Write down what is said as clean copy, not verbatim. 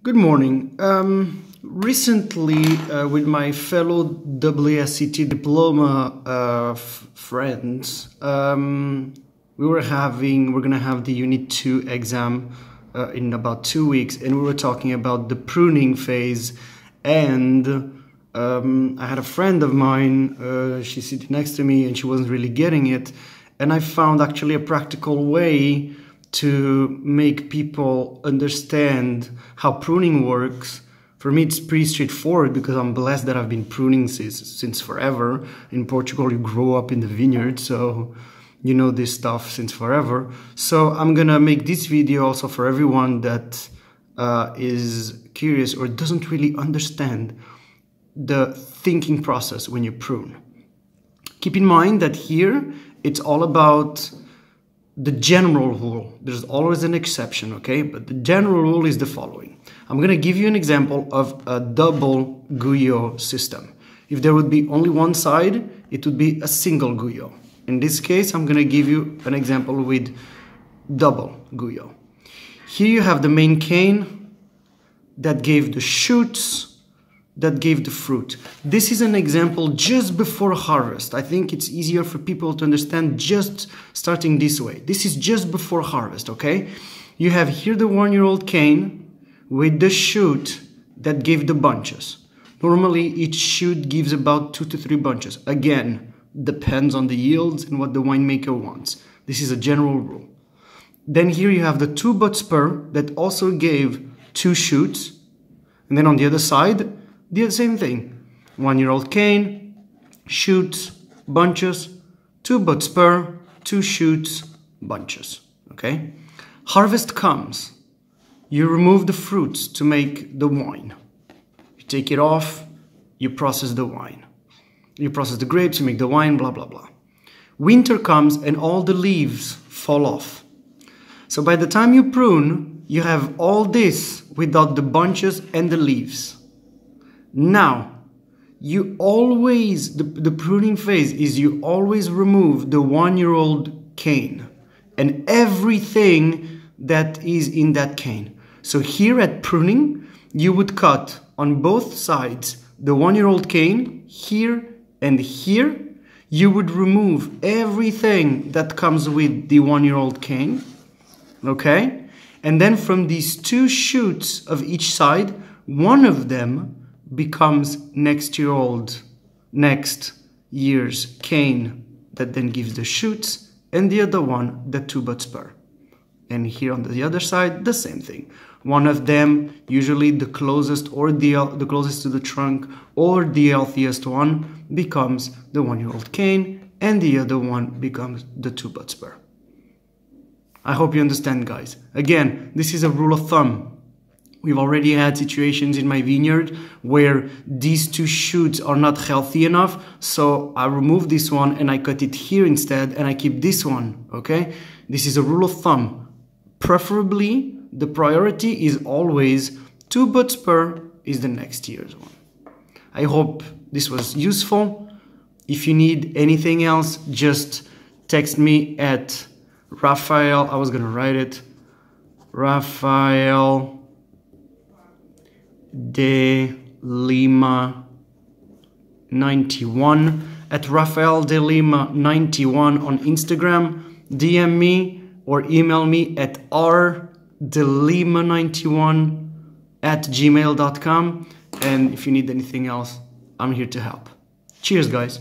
Good morning. Recently, with my fellow WSET diploma friends, we're gonna have the Unit 2 exam in about 2 weeks, and we were talking about the pruning phase. And I had a friend of mine, she's sitting next to me, and she wasn't really getting it. And I found actually a practical way to make people understand how pruning works. For me, it's pretty straightforward because I'm blessed that I've been pruning since forever. In Portugal, you grow up in the vineyard, so you know this stuff since forever. So I'm gonna make this video also for everyone that is curious or doesn't really understand the thinking process when you prune. Keep in mind that here, it's all about the general rule. There's always an exception, okay? But the general rule is the following. I'm going to give you an example of a double guyot system. If there would be only one side, it would be a single guyot. In this case, I'm going to give you an example with double guyot. Here you have the main cane that gave the shoots, that gave the fruit. This is an example just before harvest. I think it's easier for people to understand just starting this way. This is just before harvest, okay? You have here the 1-year-old cane with the shoot that gave the bunches. Normally, each shoot gives about 2 to 3 bunches. Again, depends on the yields and what the winemaker wants. This is a general rule. Then here you have the 2-bud spur that also gave 2 shoots. And then on the other side, the same thing. 1-year-old cane, shoots, bunches, 2-bud spur, 2 shoots, bunches. Okay? Harvest comes. You remove the fruits to make the wine. You take it off, you process the wine. You process the grapes, you make the wine, blah, blah, blah. Winter comes and all the leaves fall off. So by the time you prune, you have all this without the bunches and the leaves. Now, you always, the pruning phase is you always remove the 1-year-old cane and everything that is in that cane. So here at pruning, you would cut on both sides the 1-year-old cane, here and here. You would remove everything that comes with the 1-year-old cane, okay? And then from these 2 shoots of each side, one of them becomes next year's cane that then gives the shoots, and the other one the 2-bud spur. And here on the other side, the same thing. One of them, usually the closest or the closest to the trunk or the healthiest one, becomes the 1-year-old cane, and the other one becomes the 2-bud spur. I hope you understand, guys. Again, this is a rule of thumb. We've already had situations in my vineyard where these 2 shoots are not healthy enough, so I remove this one and I cut it here instead and I keep this one, okay? This is a rule of thumb. Preferably, the priority is always 2-bud spur is the next year's one. I hope this was useful. If you need anything else, just text me at Rafael, I was gonna write it, Rafael de Lima 91 at Rafael de Lima 91 on Instagram. DM me or email me at rdelima91@gmail.com, and if you need anything else, I'm here to help. Cheers, guys.